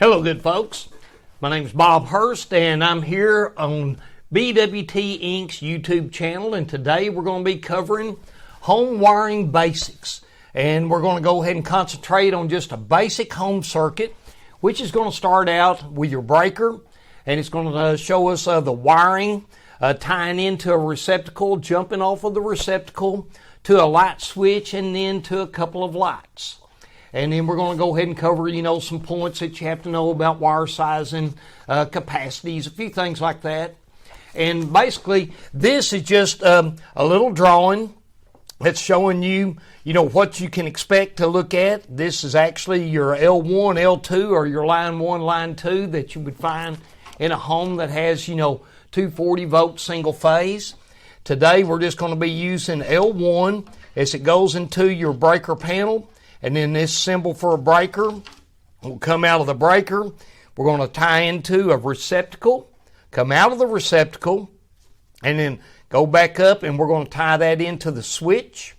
Hello, good folks. My name is Bob Hurst, and I'm here on BWT Inc.'s YouTube channel, and today we're going to be covering home wiring basics. And we're going to go ahead and concentrate on just a basic home circuit, which is going to start out with your breaker, and it's going to show us the wiring tying into a receptacle, jumping off of the receptacle to a light switch, and then to a couple of lights. And then we're going to go ahead and cover, some points that you have to know about wire sizing, capacities, a few things like that. And basically, this is just a little drawing that's showing you, what you can expect to look at. This is actually your L1, L2, or your line 1, line 2 that you would find in a home that has, 240-volt single phase. Today, we're just going to be using L1 as it goes into your breaker panel. And then this symbol for a breaker will come out of the breaker. We're going to tie into a receptacle, come out of the receptacle, and then go back up, and we're going to tie that into the switch.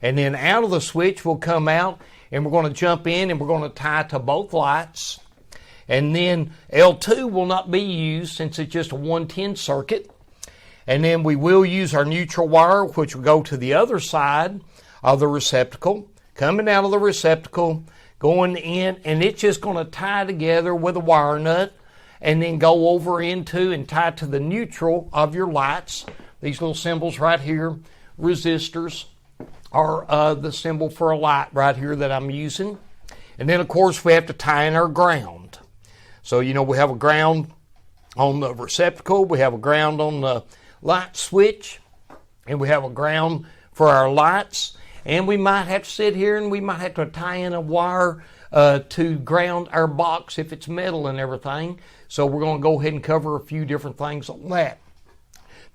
And then out of the switch will come out, and we're going to jump in, and we're going to tie to both lights. And then L2 will not be used since it's just a 110 circuit. And then we will use our neutral wire, which will go to the other side of the receptacle, coming out of the receptacle, going in, and it's just going to tie together with a wire nut and then go over into and tie to the neutral of your lights. These little symbols right here, resistors, are the symbol for a light right here that I'm using. And then, of course, we have to tie in our ground. So, we have a ground on the receptacle, we have a ground on the light switch, and we have a ground for our lights. And we might have to sit here and we might have to tie in a wire to ground our box if it's metal and everything. So we're going to go ahead and cover a few different things on that.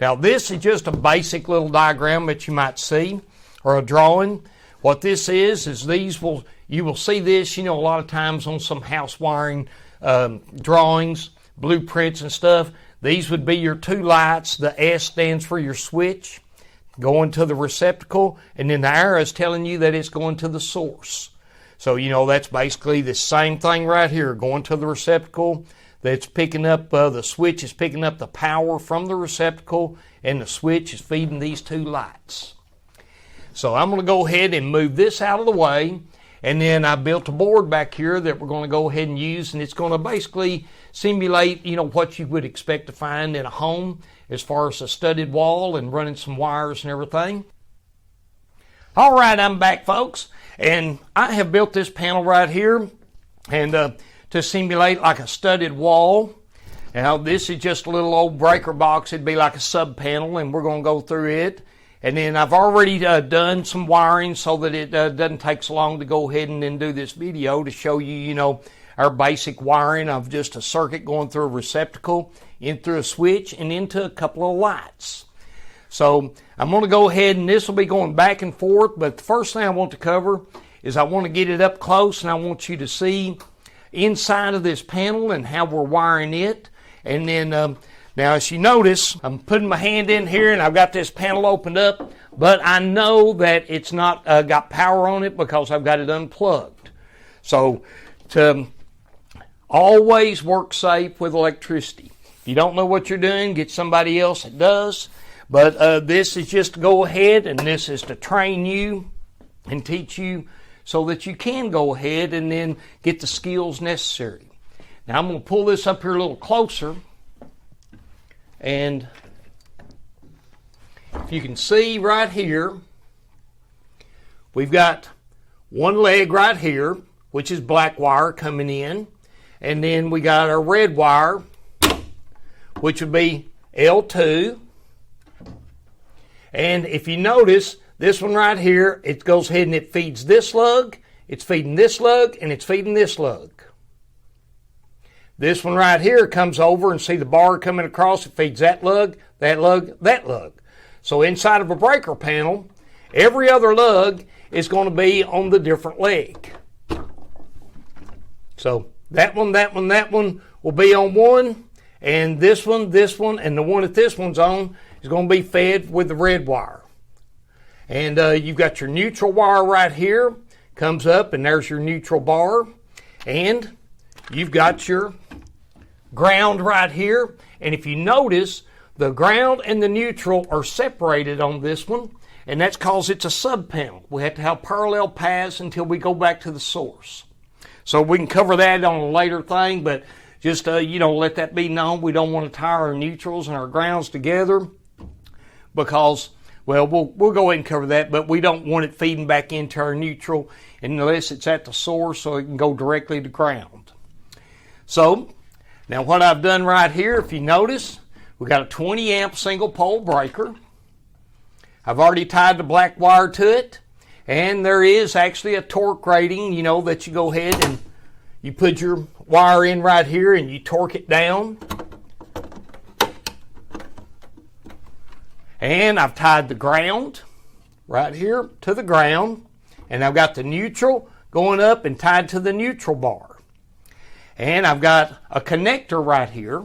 Now this is just a basic little diagram that you might see, or a drawing. What this is you will see this, a lot of times on some house wiring drawings, blueprints and stuff. These would be your two lights. The S stands for your switch, going to the receptacle, and then the arrow is telling you that it's going to the source. So, that's basically the same thing right here, going to the receptacle. That's picking up, the switch is picking up the power from the receptacle, and the switch is feeding these two lights. So I'm going to go ahead and move this out of the way, and then I built a board back here that we're going to go ahead and use, and it's going to basically simulate, what you would expect to find in a home as far as a studded wall and running some wires and everything. All right, I'm back, folks, and I have built this panel right here and to simulate like a studded wall. Now, this is just a little old breaker box. It'd be like a sub panel, and we're going to go through it. And then I've already done some wiring so that it doesn't take so long to go ahead and then do this video to show you, our basic wiring of just a circuit going through a receptacle, in through a switch, and into a couple of lights. So I'm going to go ahead, and this will be going back and forth, but the first thing I want to cover is I want to get it up close, and I want you to see inside of this panel and how we're wiring it. And then now, as you notice, I'm putting my hand in here, and I've got this panel opened up, but I know that it's not got power on it because I've got it unplugged. So to always work safe with electricity. If you don't know what you're doing, get somebody else that does. But this is just to go ahead, and this is to train you and teach you so that you can go ahead and then get the skills necessary. Now I'm going to pull this up here a little closer, and if you can see right here, we've got one leg right here, which is black wire coming in, and then we got our red wire, which would be L2. And if you notice, this one right here, it goes ahead and it feeds this lug, it's feeding this lug, and it's feeding this lug. This one right here comes over, and see the bar coming across, it feeds that lug, that lug, that lug. So inside of a breaker panel, every other lug is going to be on the different leg. So that one, that one, that one will be on one, and this one, and the one that this one's on is going to be fed with the red wire. And you've got your neutral wire right here, comes up, and there's your neutral bar. And you've got your ground right here. And if you notice, the ground and the neutral are separated on this one, and that's because it's a sub-panel. We have to have parallel paths until we go back to the source. So we can cover that on a later thing, but just, let that be known. We don't want to tie our neutrals and our grounds together because, well, we'll go ahead and cover that, but we don't want it feeding back into our neutral unless it's at the source so it can go directly to ground. So, now what I've done right here, if you notice, we've got a 20 amp single pole breaker. I've already tied the black wire to it, and there is actually a torque rating, that you go ahead and you put your wire in right here and you torque it down. And I've tied the ground right here to the ground, and I've got the neutral going up and tied to the neutral bar. And I've got a connector right here.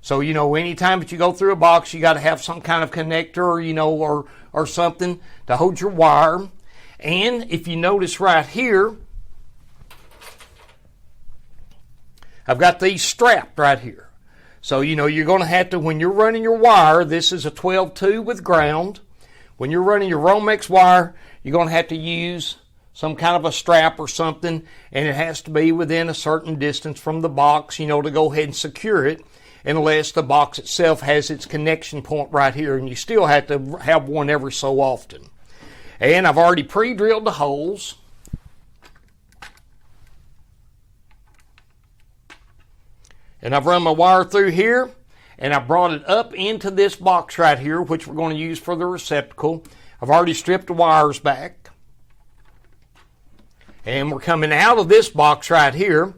So, anytime that you go through a box, you got to have some kind of connector, or something to hold your wire. And if you notice right here, I've got these strapped right here. So, you're going to have to, when you're running your wire, this is a 12-2 with ground. When you're running your Romex wire, you're going to have to use some kind of a strap or something, and it has to be within a certain distance from the box, to go ahead and secure it, unless the box itself has its connection point right here, and you still have to have one every so often. And I've already pre-drilled the holes. And I've run my wire through here, and I brought it up into this box right here, which we're going to use for the receptacle. I've already stripped the wires back. And we're coming out of this box right here,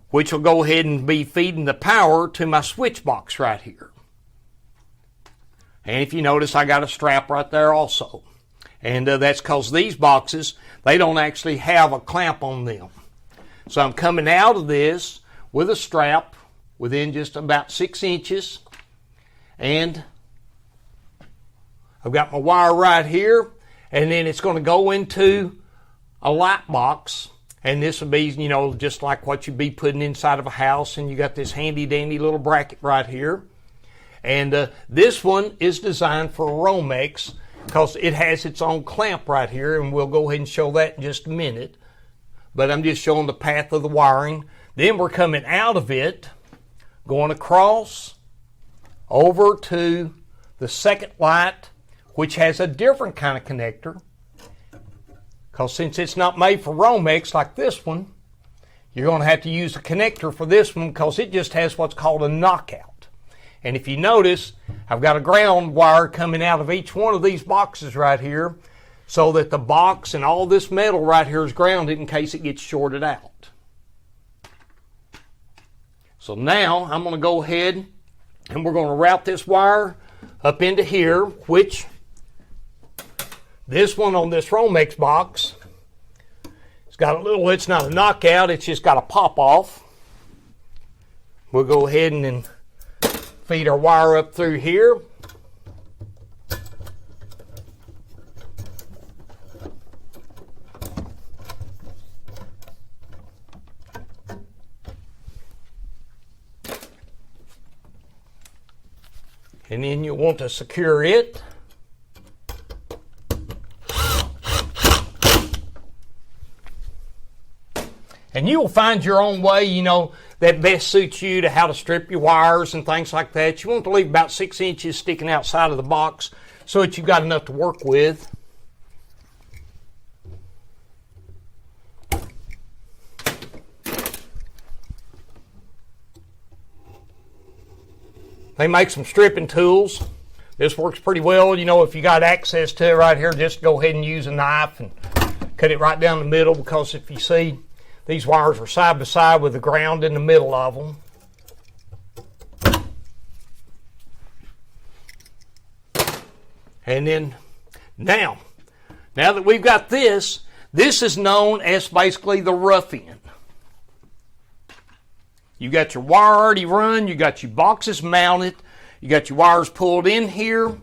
which will go ahead and be feeding the power to my switch box right here. And if you notice, I got a strap right there also. And that's because these boxes, they don't actually have a clamp on them. So I'm coming out of this with a strap within just about 6 inches. And I've got my wire right here. And then it's going to go into a light box. And this would be, just like what you'd be putting inside of a house. And you got this handy dandy little bracket right here. And this one is designed for Romex because it has its own clamp right here. And we'll go ahead and show that in just a minute. But I'm just showing the path of the wiring. Then we're coming out of it, going across over to the second light, which has a different kind of connector. Because since it's not made for Romex like this one, you're going to have to use a connector for this one because it just has what's called a knockout. And if you notice, I've got a ground wire coming out of each one of these boxes right here so that the box and all this metal right here is grounded in case it gets shorted out. So now I'm going to go ahead and we're going to route this wire up into here, which this one on this Romex box, it's got a little, it's not a knockout, it's just got a pop off. We'll go ahead and then feed our wire up through here. And then you want to secure it. And you will find your own way, that best suits you to how to strip your wires and things like that. You want to leave about 6 inches sticking outside of the box so that you've got enough to work with. They make some stripping tools. This works pretty well. If you got access to it right here, just go ahead and use a knife and cut it right down the middle, because if you see, these wires are side by side with the ground in the middle of them. And then now that we've got this is known as basically the rough end. You got your wire already run, you got your boxes mounted, you got your wires pulled in here,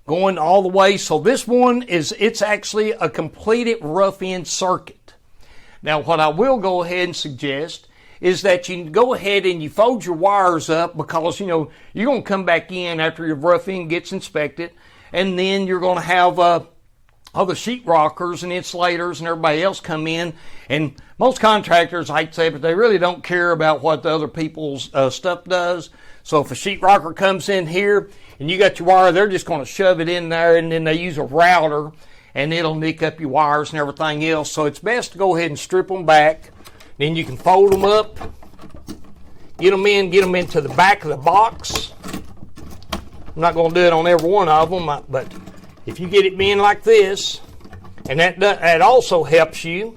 going all the way. So this one it's actually a completed rough end circuit. Now what I will go ahead and suggest is that you go ahead and you fold your wires up, because, you're going to come back in after your rough end gets inspected, and then you're going to have all the sheetrockers and insulators and everybody else come in. And most contractors, I hate to say it, but they really don't care about what the other people's stuff does. So if a sheetrocker comes in here and you got your wire, they're just going to shove it in there, and then they use a router and it'll nick up your wires and everything else. So it's best to go ahead and strip them back. Then you can fold them up, get them into the back of the box. I'm not going to do it on every one of them, but if you get it in like this, and that also helps you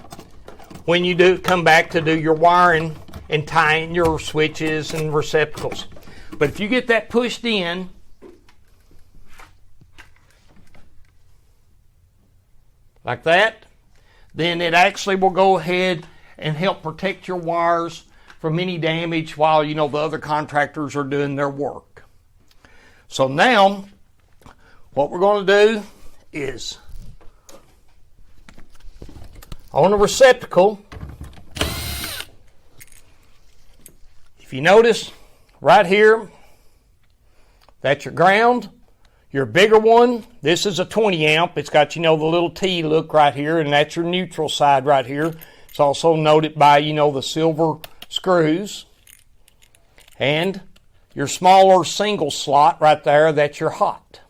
when you do come back to do your wiring and tying your switches and receptacles. But if you get that pushed in, like that, then it actually will go ahead and help protect your wires from any damage while the other contractors are doing their work. So now what we're going to do is, on a receptacle, if you notice right here, that's your ground. Your bigger one, this is a 20 amp. It's got, the little T look right here, and that's your neutral side right here. It's also noted by, the silver screws. And your smaller single slot right there, that's your hot,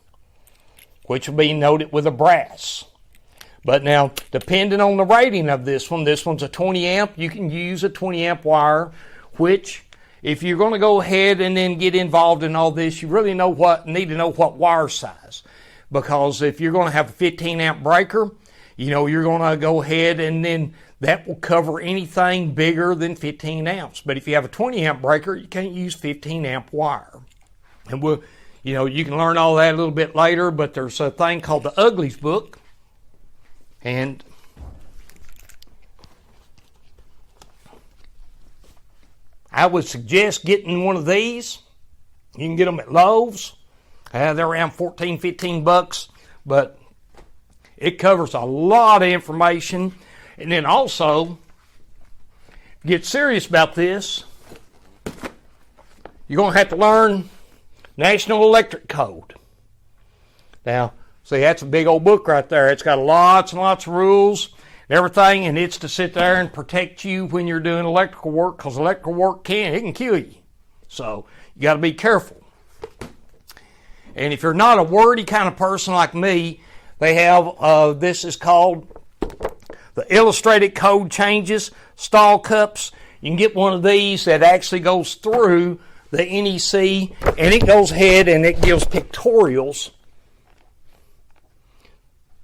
which will be noted with a brass. But now, depending on the rating of this one's a 20 amp. You can use a 20 amp wire, which, if you're going to go ahead and then get involved in all this, you really need to know what wire size. Because if you're going to have a 15 amp breaker, you're going to go ahead and then that will cover anything bigger than 15 amps. But if you have a 20 amp breaker, you can't use 15 amp wire. And you can learn all that a little bit later, but there's a thing called the Uglies book. And I would suggest getting one of these. You can get them at Lowe's. They're around $14, $15, but it covers a lot of information. And then also, get serious about this, you're going to have to learn National Electric Code. Now, see, that's a big old book right there. It's got lots and lots of rules and everything, and it's to sit there and protect you when you're doing electrical work, because electrical work can kill you. So you got to be careful. And if you're not a wordy kind of person like me, they have, this is called the Illustrated Code Changes, Stall Cups. You can get one of these that actually goes through the NEC, and it goes ahead and it gives pictorials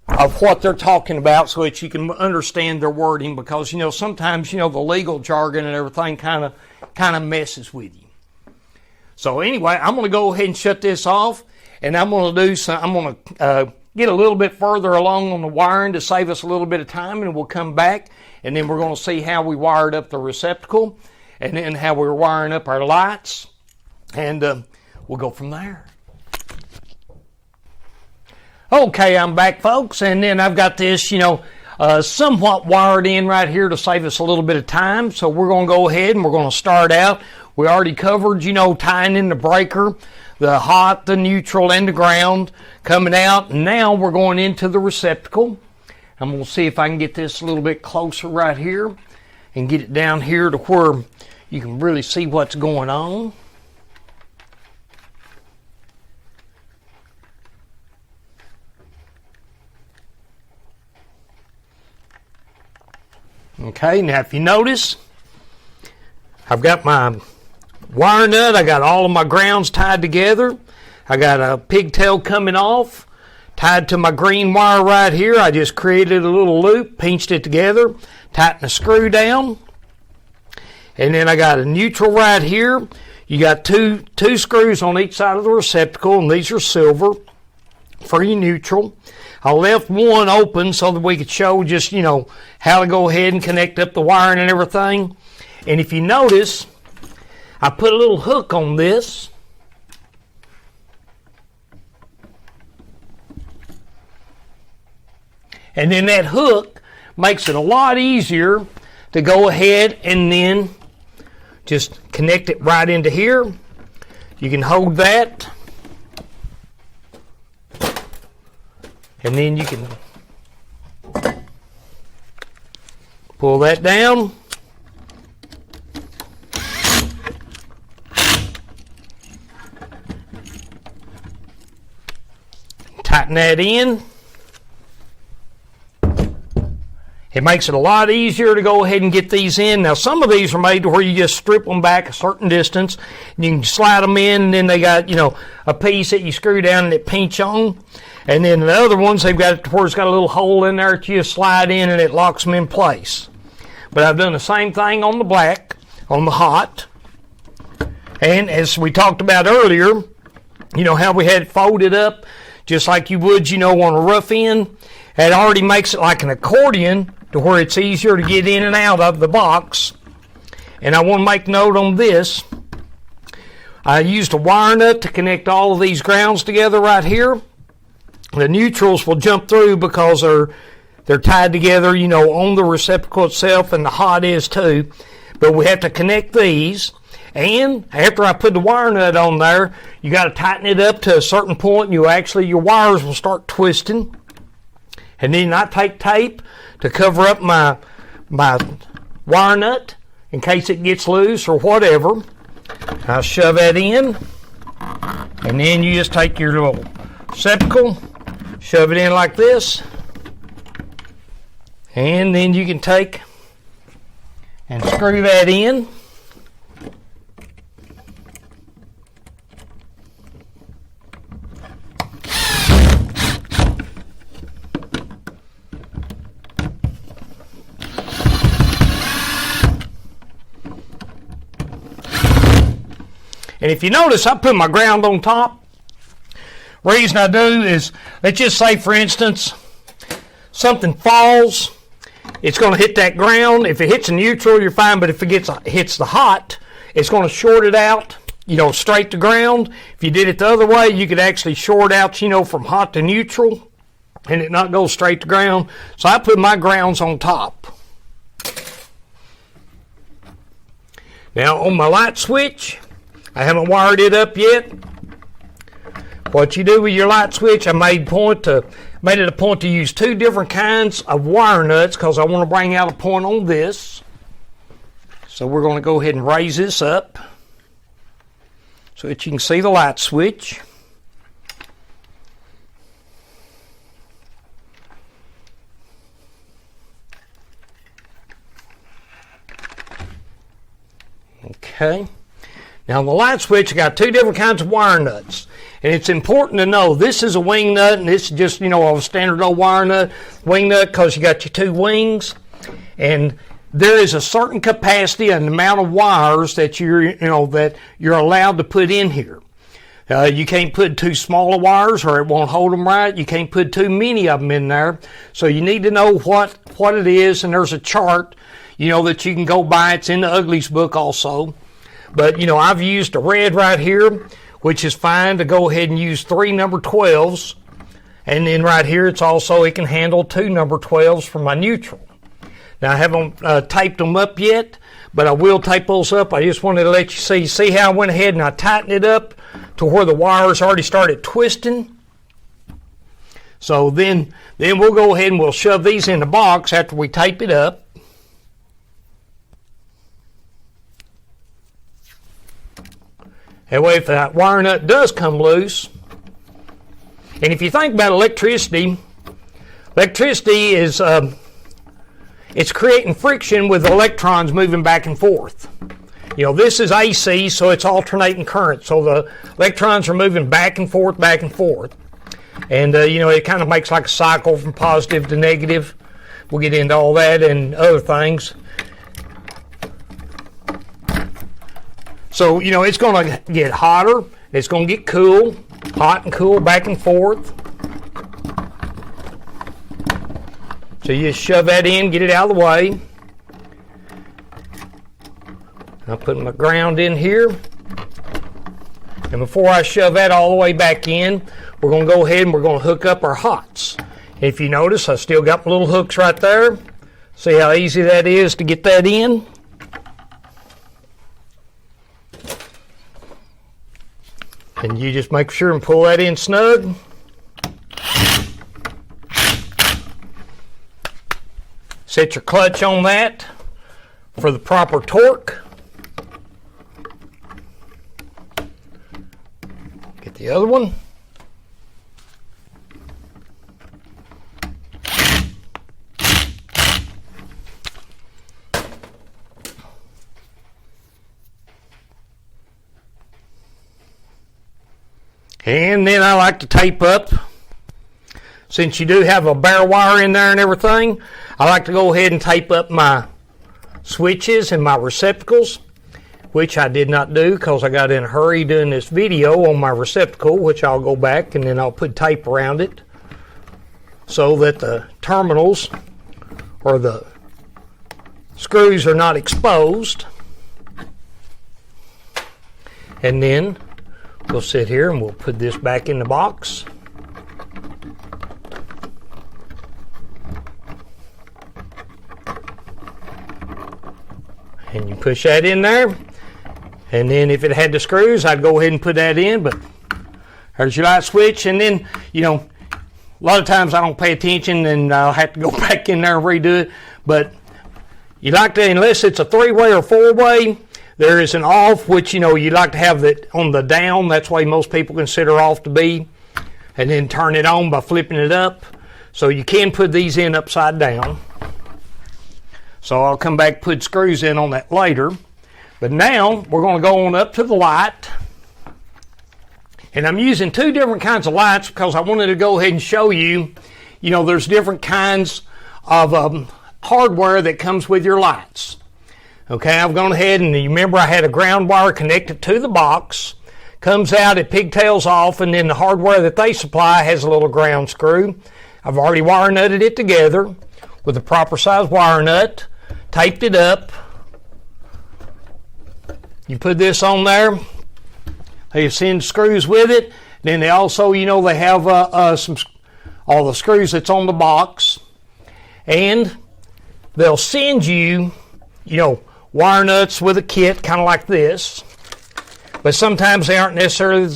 of what they're talking about so that you can understand their wording, because sometimes the legal jargon and everything kind of messes with you. So anyway, I'm going to go ahead and shut this off, and I'm going to get a little bit further along on the wiring to save us a little bit of time, and we'll come back, and then we're going to see how we wired up the receptacle, and then how we're wiring up our lights, and we'll go from there. Okay, I'm back, folks, and then I've got this, somewhat wired in right here to save us a little bit of time. So we're going to go ahead and we're going to start out. We already covered, tying in the breaker, the hot, the neutral, and the ground coming out. And now we're going into the receptacle. I'm going to see if I can get this a little bit closer right here and get it down here to where you can really see what's going on. Okay, now if you notice, I've got my wire nut, I got all of my grounds tied together. I got a pigtail coming off, tied to my green wire right here. I just created a little loop, pinched it together, tightened the screw down. And then I got a neutral right here. You got two screws on each side of the receptacle, and these are silver for your neutral. I left one open so that we could show just, how to go ahead and connect up the wiring and everything. And if you notice, I put a little hook on this. And then that hook makes it a lot easier to go ahead and then just connect it right into here. You can hold that, and then you can pull that down. Tighten that in. It makes it a lot easier to go ahead and get these in. Now, some of these are made to where you just strip them back a certain distance, and you can slide them in, and then they got, you know, a piece that you screw down and it pinch on. And then the other ones, they've got it to where it's got a little hole in there that you just slide in and it locks them in place. But I've done the same thing on the black, on the hot. And as we talked about earlier, you know how we had it folded up just like you would, you know, on a rough end? It already makes it like an accordion to where it's easier to get in and out of the box. And I want to make note on this. I used a wire nut to connect all of these grounds together right here. The neutrals will jump through because they're tied together, you know, on the receptacle itself, and the hot is too. But we have to connect these. And after I put the wire nut on there, you got to tighten it up to a certain point. Your wires will start twisting. And then I take tape to cover up my wire nut in case it gets loose or whatever. I shove that in, and then you just take your little receptacle, shove it in like this, and then you can take and screw that in. And if you notice, I put my ground on top. Reason I do is, let's just say, for instance, something falls. It's going to hit that ground. If it hits a neutral, you're fine. But if it hits the hot, it's going to short it out, you know, straight to ground. If you did it the other way, you could actually short out, you know, from hot to neutral, and it not go straight to ground. So I put my grounds on top. Now on my light switch, I haven't wired it up yet. What you do with your light switch, I made it a point to use two different kinds of wire nuts because I want to bring out a point on this. So we're going to go ahead and raise this up so that you can see the light switch. Okay. Now, on the light switch, I got two different kinds of wire nuts. And it's important to know this is a wing nut, and this is just, you know, a standard old wire nut, wing nut, because you got your two wings. And there is a certain capacity and amount of wires that you're allowed to put in here. You can't put too small of wires or it won't hold them right. You can't put too many of them in there. So you need to know what it is, and there's a chart, you know, that you can go by. It's in the Uglies book also. But, you know, I've used a red right here, which is fine to go ahead and use 3 number 12s. And then right here, it can handle 2 number 12s for my neutral. Now, I haven't taped them up yet, but I will tape those up. I just wanted to let you see how I went ahead and I tightened it up to where the wires already started twisting. So then we'll go ahead and we'll shove these in the box after we tape it up. That way, if that wire nut does come loose, and if you think about electricity is it's creating friction with electrons moving back and forth. You know, this is AC, so it's alternating current. So the electrons are moving back and forth, back and forth. And, you know, it kind of makes like a cycle from positive to negative. We'll get into all that and other things. So, you know, it's going to get hotter. It's going to get cool, hot and cool, back and forth. So you just shove that in, get it out of the way. I'll put my ground in here. And before I shove that all the way back in, we're going to go ahead and we're going to hook up our hots. If you notice, I still got my little hooks right there. See how easy that is to get that in? And you just make sure and pull that in snug. Set your clutch on that for the proper torque. Get the other one. And then I like to tape up. Since you do have a bare wire in there and everything, I like to go ahead and tape up my switches and my receptacles, which I did not do because I got in a hurry doing this video on my receptacle, which I'll go back and then I'll put tape around it so that the terminals or the screws are not exposed. And then we'll sit here and we'll put this back in the box. And you push that in there. And then if it had the screws, I'd go ahead and put that in. But there's your light switch. And then, you know, a lot of times I don't pay attention and I'll have to go back in there and redo it. But you like to, unless it's a 3-way or 4-way, there is an off, which, you know, you like to have that on the down. That's why most people consider off to be. And then turn it on by flipping it up. So you can put these in upside down. So I'll come back, put screws in on that later. But now we're going to go on up to the light. And I'm using 2 different kinds of lights because I wanted to go ahead and show you, you know, there's different kinds of hardware that comes with your lights. Okay, I've gone ahead and you remember I had a ground wire connected to the box. Comes out, it pigtails off, and then the hardware that they supply has a little ground screw. I've already wire nutted it together with the proper size wire nut, taped it up. You put this on there. They send screws with it. Then they also, you know, they have all the screws that's on the box. And they'll send you, you know, wire nuts with a kit, kind of like this. But sometimes they aren't necessarily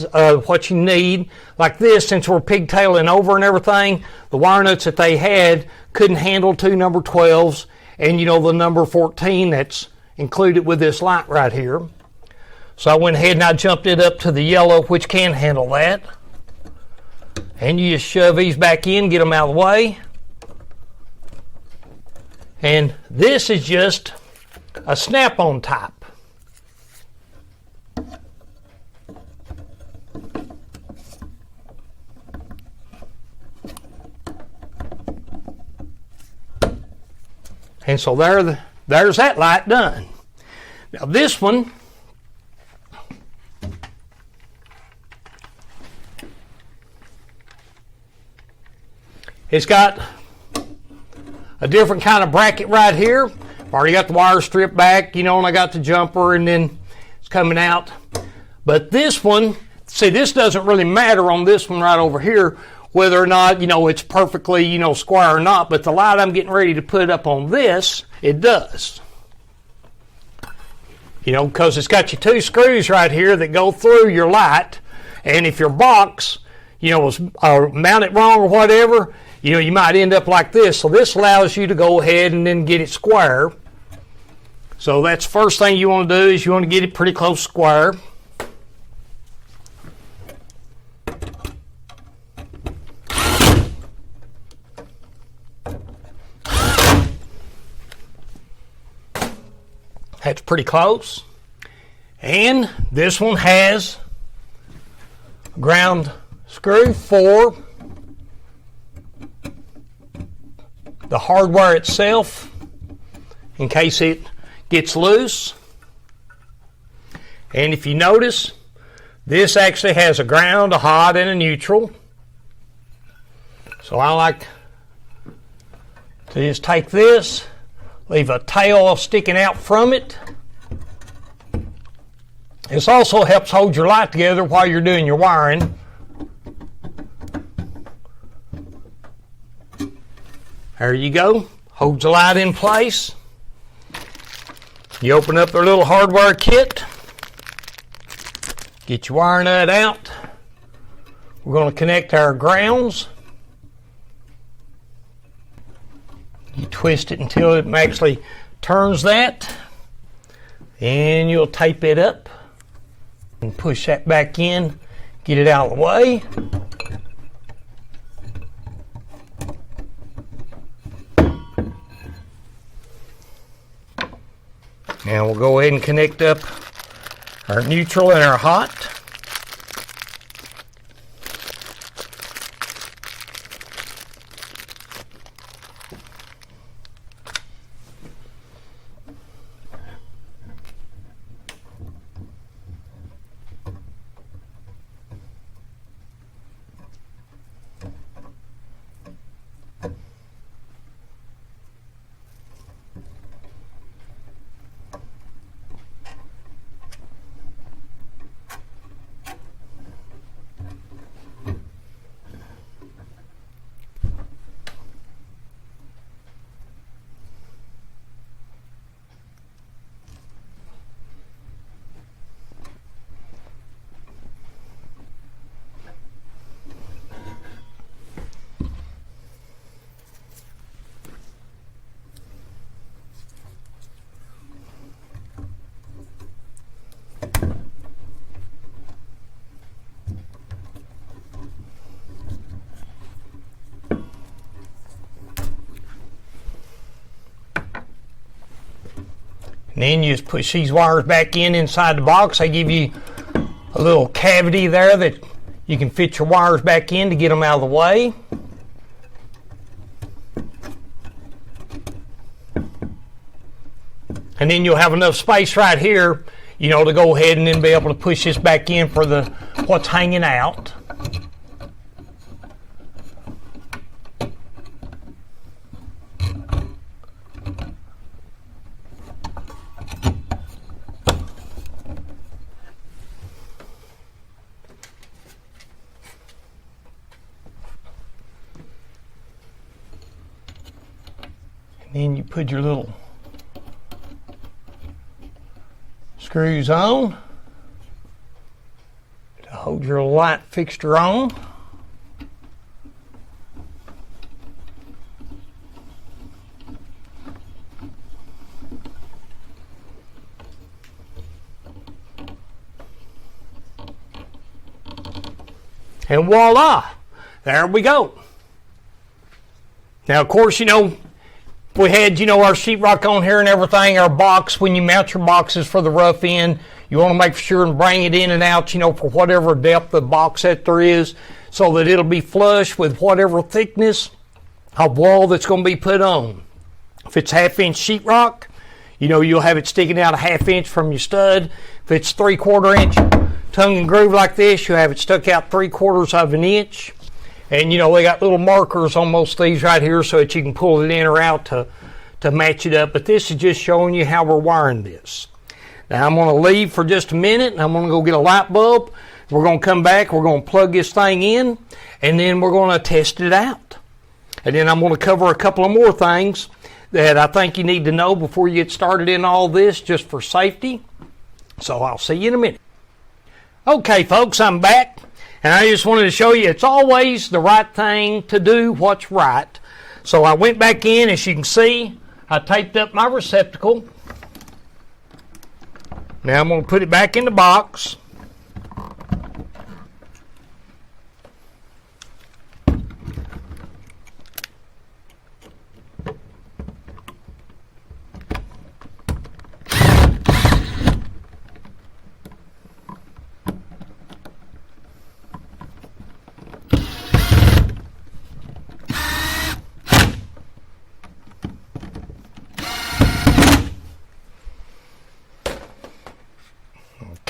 what you need. Like this, since we're pigtailing over and everything, the wire nuts that they had couldn't handle 2 number 12s and, you know, the number 14 that's included with this light right here. So I went ahead and I jumped it up to the yellow, which can handle that. And you just shove these back in, get them out of the way. And this is just a snap-on type. And so there's that light done. Now this one, it's got a different kind of bracket right here. I've already got the wire stripped back, you know, and I got the jumper and then it's coming out. But this one, see, this doesn't really matter on this one right over here, whether or not, you know, it's perfectly, you know, square or not. But the light I'm getting ready to put up on this, it does. You know, because it's got your 2 screws right here that go through your light. And if your box, you know, was mounted wrong or whatever, you know, you might end up like this. So this allows you to go ahead and then get it square. So that's the first thing you want to do is you want to get it pretty close square. That's pretty close. And this one has ground screw for the hardware itself in case it gets loose. And if you notice, this actually has a ground, a hot, and a neutral. So I like to just take this, leave a tail sticking out from it. This also helps hold your light together while you're doing your wiring. There you go. Holds the light in place. You open up their little hardware kit. Get your wire nut out. We're going to connect our grounds. You twist it until it actually turns that. And you'll tape it up and push that back in. Get it out of the way. Now we'll go ahead and connect up our neutral and our hot. And then you just push these wires back in inside the box. They give you a little cavity there that you can fit your wires back in to get them out of the way. And then you'll have enough space right here, you know, to go ahead and then be able to push this back in for the what's hanging out. Then you put your little screws on to hold your light fixture on. And voila, there we go. Now, of course, you know, we had, you know, our sheetrock on here and everything, our box. When you mount your boxes for the rough end, you want to make sure and bring it in and out, you know, for whatever depth of box that there is, so that it'll be flush with whatever thickness of wall that's going to be put on. If it's 1/2 inch sheetrock, you know, you'll have it sticking out 1/2 inch from your stud. If it's 3/4 inch tongue and groove like this, you'll have it stuck out 3/4 of an inch. And, you know, they got little markers on most of these right here so that you can pull it in or out to match it up. But this is just showing you how we're wiring this. Now, I'm going to leave for just a minute, and I'm going to go get a light bulb. We're going to come back. We're going to plug this thing in, and then we're going to test it out. And then I'm going to cover a couple of more things that I think you need to know before you get started in all this, just for safety. So I'll see you in a minute. Okay, folks, I'm back. And I just wanted to show you it's always the right thing to do what's right. So I went back in, as you can see, I taped up my receptacle. Now I'm going to put it back in the box.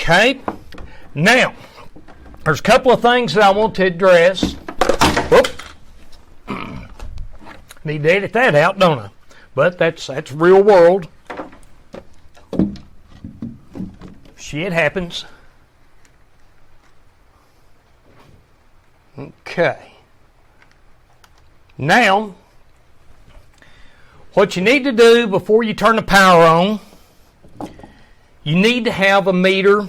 Okay, now there's a couple of things that I want to address. Whoop. Need to edit that out, don't I? But that's real world. Shit happens. Okay. Now, what you need to do before you turn the power on, you need to have a meter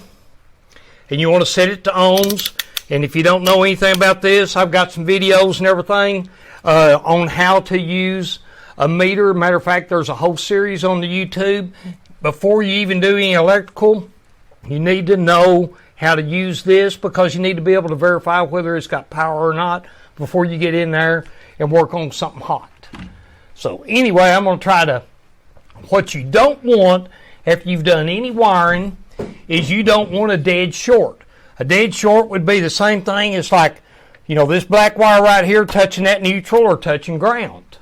and you want to set it to ohms. And if you don't know anything about this, I've got some videos and everything on how to use a meter. Matter of fact, there's a whole series on the YouTube. Before you even do any electrical, you need to know how to use this, because you need to be able to verify whether it's got power or not before you get in there and work on something hot. So anyway, I'm going to try to, what you don't want after you've done any wiring is you don't want a dead short. A dead short would be the same thing as like, this black wire right here touching that neutral or touching ground,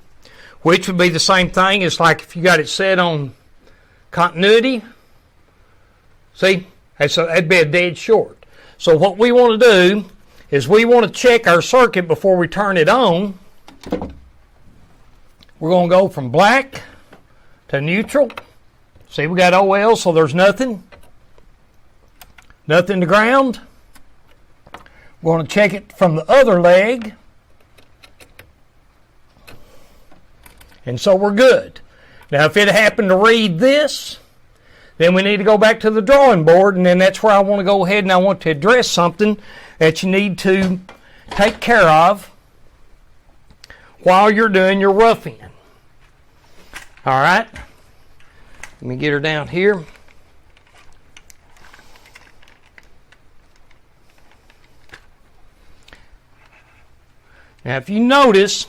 which would be the same thing as like if you got it set on continuity. See, that'd be a dead short. So what we want to do is we want to check our circuit before we turn it on. We're going to go from black to neutral. See, we got OL, so there's nothing. Nothing to ground. We're going to check it from the other leg. And so we're good. Now, if it happened to read this, then we need to go back to the drawing board, and then that's where I want to go ahead and I want to address something that you need to take care of while you're doing your roughing. All right. Let me get her down here. Now, if you notice,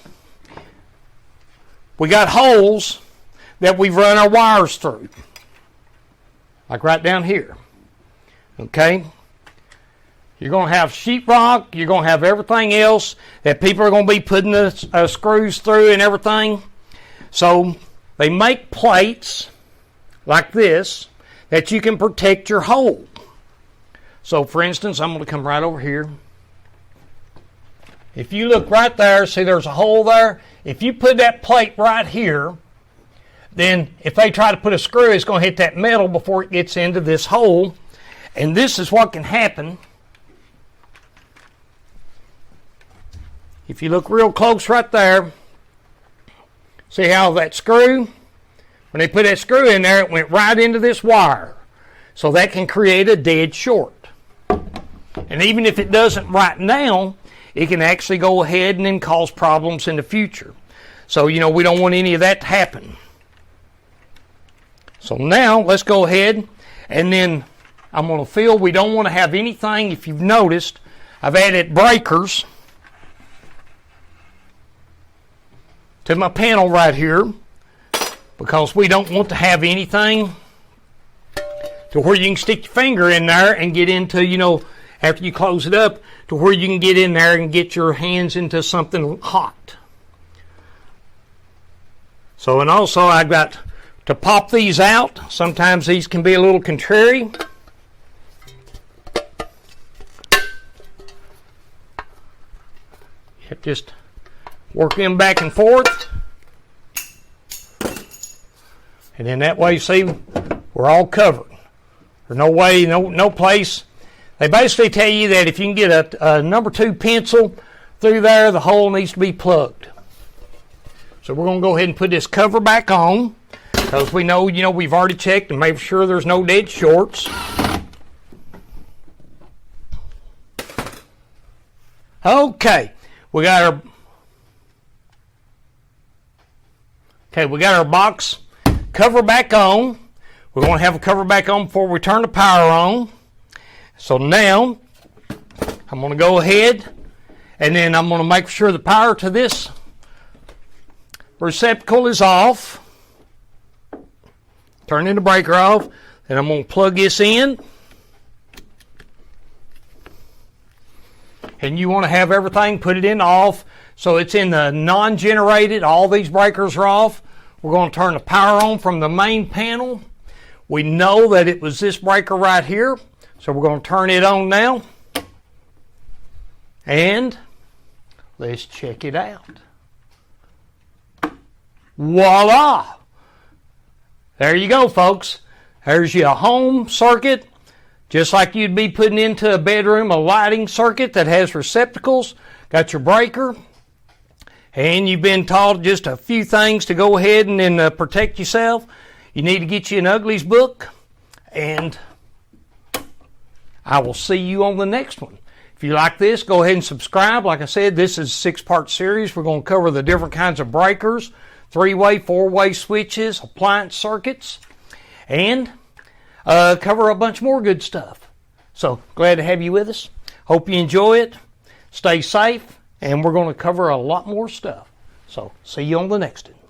we got holes that we've run our wires through, like right down here. Okay? You're going to have sheetrock. You're going to have everything else that people are going to be putting the screws through and everything. So they make plates like this that you can protect your hole. So, for instance, I'm going to come right over here. If you look right there, see there's a hole there. If you put that plate right here, then if they try to put a screw, it's going to hit that metal before it gets into this hole. And this is what can happen. If you look real close right there, see how that screw, when they put that screw in there, it went right into this wire. So that can create a dead short. And even if it doesn't right now, it can actually go ahead and then cause problems in the future. So, we don't want any of that to happen. So now, let's go ahead, and then I'm going to feel we don't want to have anything. If you've noticed, I've added breakers to my panel right here, because we don't want to have anything to where you can stick your finger in there and get into, after you close it up, to where you can get in there and get your hands into something hot. So, and also I've got to pop these out. Sometimes these can be a little contrary. You have to just work them back and forth. And then that way, see, we're all covered. There's no way, no place. They basically tell you that if you can get a number 2 pencil through there, the hole needs to be plugged. So we're going to go ahead and put this cover back on, because we know, we've already checked and made sure there's no dead shorts. Okay, we got our box cover back on. We're going to have a cover back on before we turn the power on. So now, I'm going to go ahead and then I'm going to make sure the power to this receptacle is off. Turning the breaker off. And I'm going to plug this in. And you want to have everything, put it in off. So it's in the non-generated. All these breakers are off. We're going to turn the power on from the main panel. We know that it was this breaker right here. So we're going to turn it on now. And let's check it out. Voila! There you go, folks. There's your home circuit, just like you'd be putting into a bedroom, a lighting circuit that has receptacles. Got your breaker. And you've been taught just a few things to go ahead and then protect yourself. You need to get you an Uglies book. And I will see you on the next one. If you like this, go ahead and subscribe. Like I said, this is a 6-part series. We're going to cover the different kinds of breakers, 3-way, 4-way switches, appliance circuits, and cover a bunch more good stuff. So glad to have you with us. Hope you enjoy it. Stay safe, and we're going to cover a lot more stuff. So see you on the next one.